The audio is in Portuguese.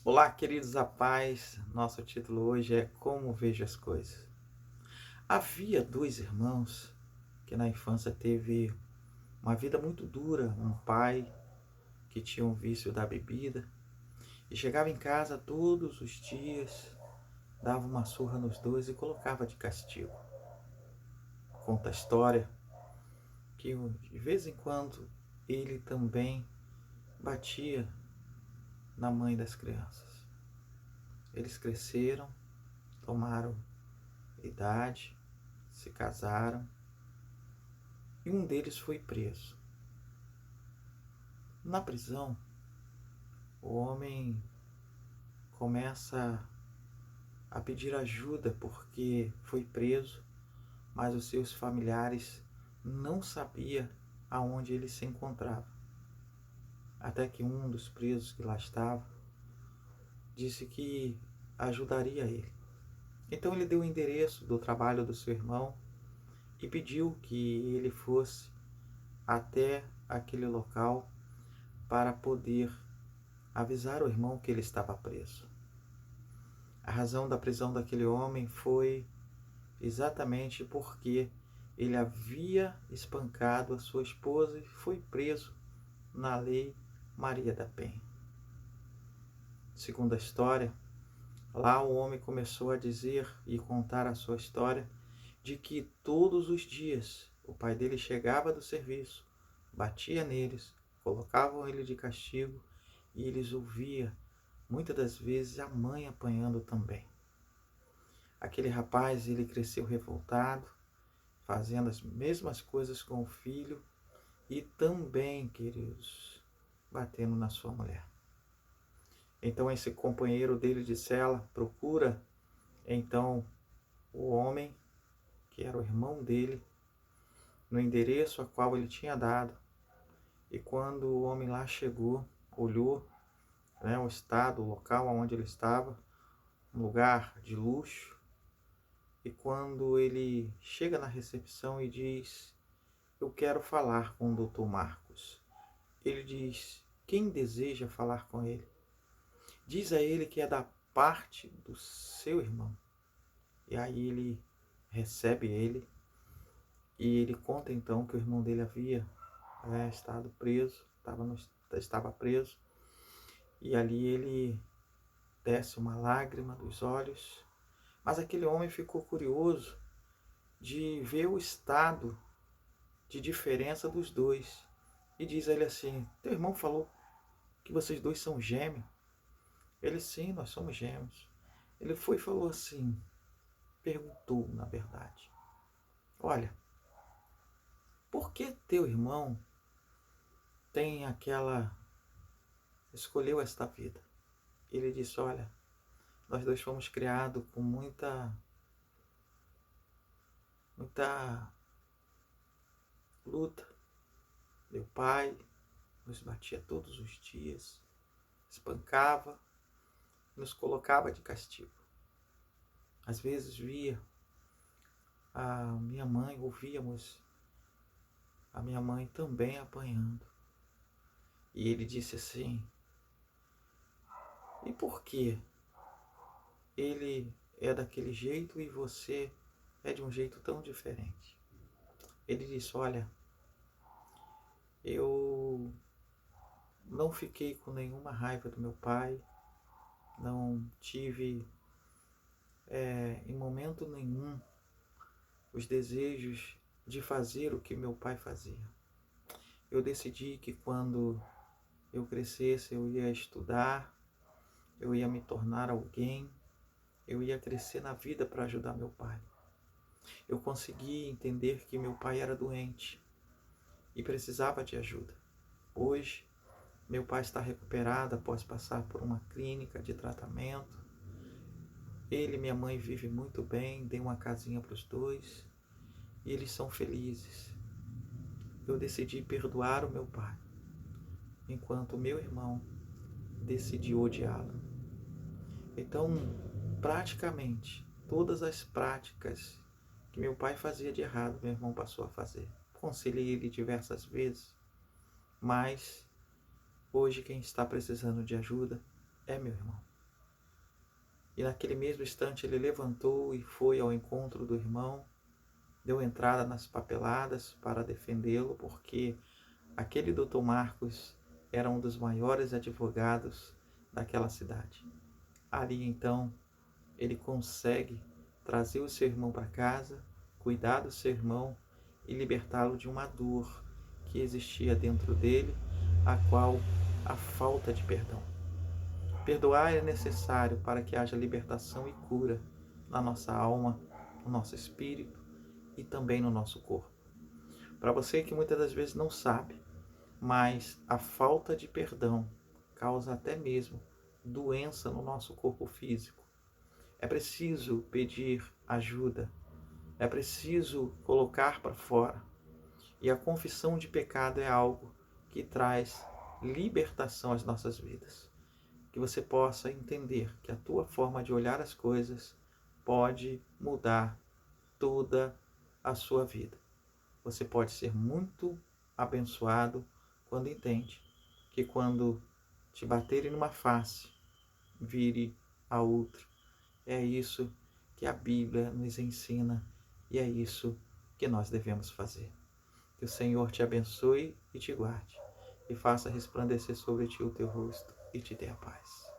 Olá, queridos da paz. Nosso título hoje é Como Vejo as Coisas. Havia dois irmãos que na infância teve uma vida muito dura. Um pai que tinha um vício da bebida e chegava em casa todos os dias, dava uma surra nos dois e colocava de castigo. Conta a história que de vez em quando ele também batia na mãe das crianças. Eles cresceram, tomaram idade, se casaram e um deles foi preso. Na prisão, o homem começa a pedir ajuda porque foi preso, mas os seus familiares não sabiam aonde ele se encontrava. Até que um dos presos que lá estava disse que ajudaria ele. Então ele deu o endereço do trabalho do seu irmão e pediu que ele fosse até aquele local para poder avisar o irmão que ele estava preso. A razão da prisão daquele homem foi exatamente porque ele havia espancado a sua esposa e foi preso na lei Maria da Penha. Segundo a história, lá o homem começou a dizer e contar a sua história de que todos os dias o pai dele chegava do serviço, batia neles, colocavam ele de castigo e eles ouviam muitas das vezes a mãe apanhando também. Aquele rapaz, ele cresceu revoltado, fazendo as mesmas coisas com o filho e também, queridos, batendo na sua mulher. Então esse companheiro dele de cela procura então o homem, que era o irmão dele, no endereço a qual ele tinha dado. E quando o homem lá chegou, olhou, o estado, o local onde ele estava, um lugar de luxo. E quando ele chega na recepção e diz: eu quero falar com o Dr. Marcos. Ele diz: quem deseja falar com ele? Diz a ele que é da parte do seu irmão. E aí ele recebe ele e ele conta então que o irmão dele havia estado preso, estava preso. E ali ele desce uma lágrima dos olhos. Mas aquele homem ficou curioso de ver o estado de diferença dos dois. E diz a ele assim: teu irmão falou que vocês dois são gêmeos? Ele: sim, nós somos gêmeos. Ele foi e falou assim, perguntou na verdade: olha, por que teu irmão escolheu esta vida? Ele disse: olha, nós dois fomos criados com muita luta. Meu pai nos batia todos os dias, espancava, nos colocava de castigo. Às vezes via a minha mãe, ouvíamos a minha mãe também apanhando. E ele disse assim: e por que ele é daquele jeito e você é de um jeito tão diferente? Ele disse: olha, eu não fiquei com nenhuma raiva do meu pai, não tive em momento nenhum os desejos de fazer o que meu pai fazia. Eu decidi que quando eu crescesse eu ia estudar, eu ia me tornar alguém, eu ia crescer na vida para ajudar meu pai. Eu consegui entender que meu pai era doente e precisava de ajuda. Hoje, meu pai está recuperado após passar por uma clínica de tratamento. Ele e minha mãe vivem muito bem, dei uma casinha para os dois e eles são felizes. Eu decidi perdoar o meu pai, enquanto o meu irmão decidiu odiá-lo. Então, praticamente, todas as práticas que meu pai fazia de errado, meu irmão passou a fazer. Aconselhei ele diversas vezes, mas hoje quem está precisando de ajuda é meu irmão. E naquele mesmo instante ele levantou e foi ao encontro do irmão, deu entrada nas papeladas para defendê-lo, porque aquele doutor Marcos era um dos maiores advogados daquela cidade. Ali então ele consegue trazer o seu irmão para casa, cuidar do seu irmão e libertá-lo de uma dor que existia dentro dele, a qual a falta de perdão. Perdoar é necessário para que haja libertação e cura na nossa alma, no nosso espírito e também no nosso corpo. Para você que muitas das vezes não sabe, mas a falta de perdão causa até mesmo doença no nosso corpo físico. É preciso pedir ajuda, é preciso colocar para fora. E a confissão de pecado é algo que traz libertação às nossas vidas. Que você possa entender que a tua forma de olhar as coisas pode mudar toda a sua vida. Você pode ser muito abençoado quando entende que quando te baterem numa face, vire a outra. É isso que a Bíblia nos ensina e é isso que nós devemos fazer. Que o Senhor te abençoe e te guarde, e faça resplandecer sobre ti o teu rosto e te dê a paz.